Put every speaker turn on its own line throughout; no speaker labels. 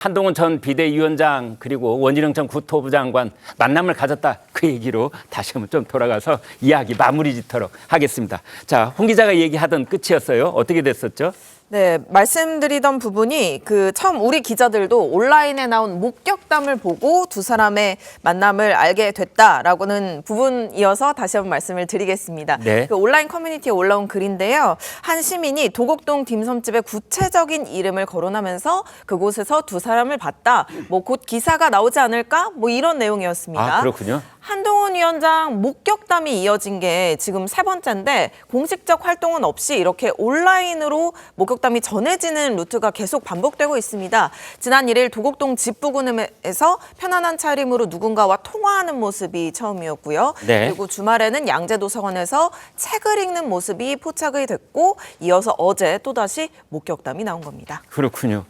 한동훈 전 비대위원장 그리고 원희룡 전 국토부 장관 만남을 가졌다 그 얘기로 다시 한번 좀 돌아가서 이야기 마무리 짓도록 하겠습니다. 자, 홍 기자가 얘기하던 끝이었어요. 어떻게 됐었죠?
네, 말씀드리던 부분이 처음 우리 기자들도 온라인에 나온 목격담을 보고 두 사람의 만남을 알게 됐다라고는 부분이어서 다시 한번 말씀을 드리겠습니다.
네.
온라인 커뮤니티에 올라온 글인데요. 한 시민이 도곡동 딤섬집의 구체적인 이름을 거론하면서 그곳에서 두 사람을 봤다. 곧 기사가 나오지 않을까? 이런 내용이었습니다.
아, 그렇군요.
한동훈 위원장 목격담이 이어진 게 지금 세 번째인데 공식적 활동은 없이 이렇게 온라인으로 목격담이 전해지는 루트가 계속 반복되고 있습니다. 지난 1일 도곡동 집 부근에서 편안한 차림으로 누군가와 통화하는 모습이 처음이었고요.
네.
그리고 주말에는 양재도서관에서 책을 읽는 모습이 포착이 됐고 이어서 어제 또다시 목격담이 나온 겁니다.
그렇군요.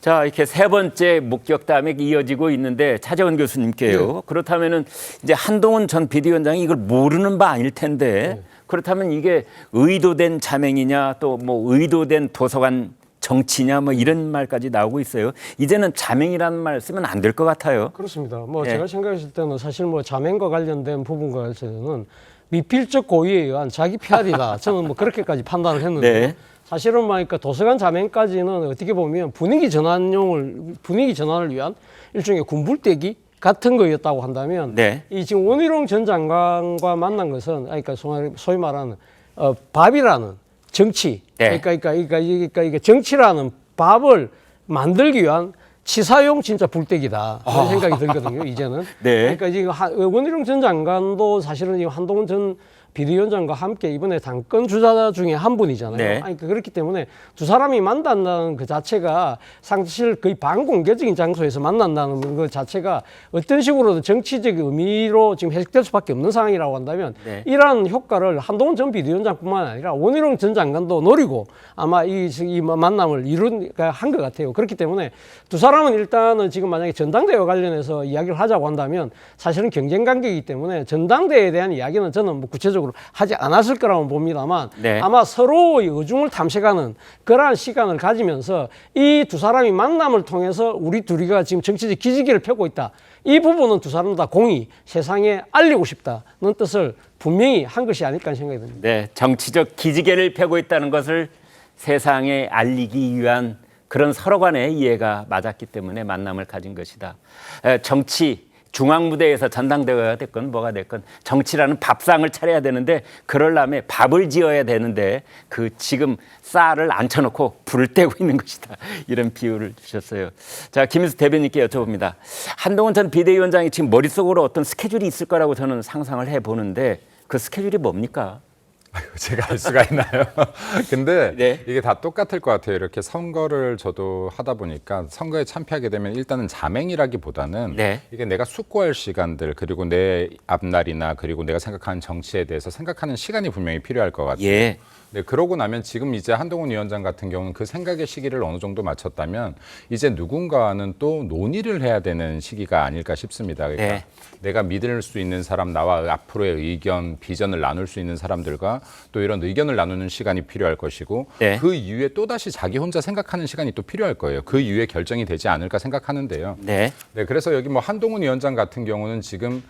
자, 이렇게 세 번째 목격담이 이어지고 있는데 차재원 교수님께요.
네.
그렇다면은 이제 한동훈 전 비대위원장이 이걸 모르는 바 아닐 텐데 그렇다면 이게 의도된 자맹이냐 또 의도된 도서관 정치냐 이런 말까지 나오고 있어요. 이제는 자맹이라는 말 쓰면 안 될 것 같아요.
그렇습니다.
예.
제가 생각했을 때는 사실 자맹과 관련된 부분과 관련해서는 미필적 고의에 의한 자기 PR이다. 저는 그렇게까지 판단을 했는데
네.
사실은 도서관 자맹까지는 어떻게 보면 분위기 전환을 위한 일종의 군불대기 같은 거였다고 한다면
네.
이 지금 원희룡 전 장관과 만난 것은 소위 말하는 밥이라는 정치,
네.
그러니까 이게 정치라는 밥을 만들기 위한 치사용 진짜 불떼기다 그런 생각이 들거든요. 이제는.
네.
그러니까 지금 원희룡 전 장관도 사실은 지금 한동훈 전 비대위원장과 함께 이번에 당권 주자 중에 한 분이잖아요.
네.
그렇기 때문에 두 사람이 만난다는 그 자체가 사실 거의 반공개적인 장소에서 만난다는 그 자체가 어떤 식으로든 정치적 의미로 지금 해석될 수밖에 없는 상황이라고 한다면
네.
이러한 효과를 한동훈 전 비대위원장뿐만 아니라 원희룡 전 장관도 노리고 아마 이 만남을 한 것 같아요. 그렇기 때문에 두 사람은 일단은 지금 만약에 전당대회와 관련해서 이야기를 하자고 한다면 사실은 경쟁 관계이기 때문에 전당대회에 대한 이야기는 저는 구체적으로 하지 않았을 거라고 봅니다만
네.
아마 서로의 의중을 탐색하는 그러한 시간을 가지면서 이 두 사람이 만남을 통해서 우리 둘이가 지금 정치적 기지개를 펴고 있다. 이 부분은 두 사람 다 공히 세상에 알리고 싶다는 뜻을 분명히 한 것이 아닐까 생각이 듭니다.
네, 정치적 기지개를 펴고 있다는 것을 세상에 알리기 위한 그런 서로 간의 이해가 맞았기 때문에 만남을 가진 것이다. 정치 중앙무대에서 전당대회가 됐건 뭐가 됐건 정치라는 밥상을 차려야 되는데 그러려면 밥을 지어야 되는데 지금 쌀을 앉혀놓고 불을 떼고 있는 것이다. 이런 비유를 주셨어요. 자, 김인수 대변인께 여쭤봅니다. 한동훈 전 비대위원장이 지금 머릿속으로 어떤 스케줄이 있을 거라고 저는 상상을 해보는데 그 스케줄이 뭡니까?
제가 알 수가 있나요? 근데
네.
이게 다 똑같을 것 같아요. 이렇게 선거를 저도 하다 보니까 선거에 참패하게 되면 일단은 자맹이라기보다는
네.
이게 내가 숙고할 시간들 그리고 내 앞날이나 그리고 내가 생각하는 정치에 대해서 생각하는 시간이 분명히 필요할 것 같아요.
예.
네, 그러고 나면 지금 이제 한동훈 위원장 같은 경우는 그 생각의 시기를 어느 정도 마쳤다면 이제 누군가는 또 논의를 해야 되는 시기가 아닐까 싶습니다. 그러니까
네.
내가 믿을 수 있는 사람, 나와 앞으로의 의견, 비전을 나눌 수 있는 사람들과 또 이런 의견을 나누는 시간이 필요할 것이고
네.
그 이후에 또다시 자기 혼자 생각하는 시간이 또 필요할 거예요. 그 이후에 결정이 되지 않을까 생각하는데요.
네.
네, 그래서 여기 한동훈 위원장 같은 경우는 지금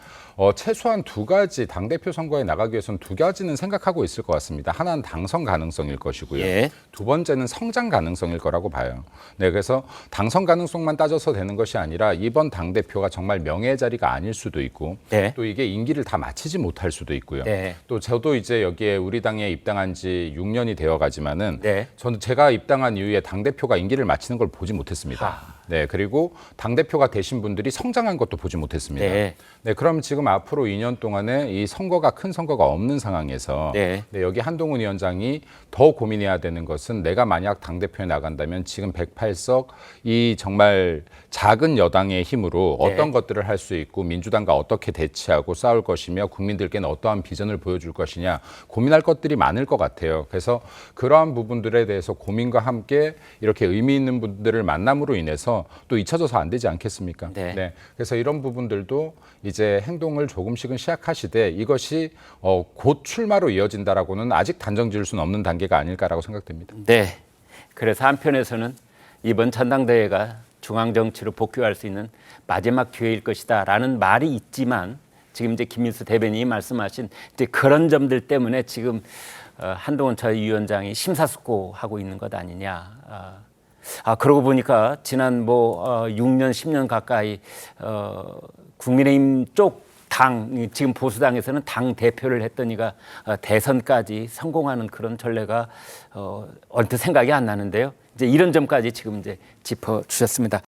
최소한 두 가지 당대표 선거에 나가기 위해서는 두 가지는 생각하고 있을 것 같습니다. 하나는 당선 가능성일 것이고요.
예.
두 번째는 성장 가능성일 거라고 봐요. 네, 그래서 당선 가능성만 따져서 되는 것이 아니라 이번 당대표가 정말 명예의 자리가 아닐 수도 있고
네.
또 이게 임기를 다 마치지 못할 수도 있고요.
네.
또 저도 이제 여기에 우리 당에 입당한 지 6년이 되어 가지만은
네.
저는 제가 입당한 이후에 당대표가 임기를 마치는 걸 보지 못했습니다. 네, 그리고 당대표가 되신 분들이 성장한 것도 보지 못했습니다.
네.
네, 그럼 지금 앞으로 2년 동안에 이 선거가 큰 선거가 없는 상황에서
네.
여기 한동훈 위원장이 더 고민해야 되는 것은 내가 만약 당대표에 나간다면 지금 108석 이 정말 작은 여당의 힘으로
네.
어떤 것들을 할 수 있고 민주당과 어떻게 대치하고 싸울 것이며 국민들께는 어떠한 비전을 보여줄 것이냐 고민할 것들이 많을 것 같아요. 그래서 그러한 부분들에 대해서 고민과 함께 이렇게 의미 있는 분들을 만남으로 인해서 또 잊혀져서 안 되지 않겠습니까?
네.
그래서 이런 부분들도 이제 행동을 조금씩은 시작하시되 이것이 곧 출마로 이어진다라고는 아직 단정 지을 수는 없는 단계가 아닐까라고 생각됩니다.
네. 그래서 한편에서는 이번 전당대회가 중앙 정치로 복귀할 수 있는 마지막 기회일 것이다라는 말이 있지만 지금 이제 김민수 대변인이 말씀하신 이제 그런 점들 때문에 지금 한동훈 전 위원장이 심사숙고하고 있는 것 아니냐. 그러고 보니까 지난 6년, 10년 가까이 국민의힘 쪽 당, 지금 보수당에서는 당 대표를 했더니가 대선까지 성공하는 그런 전례가 언뜻 생각이 안 나는데요. 이제 이런 점까지 지금 이제 짚어주셨습니다.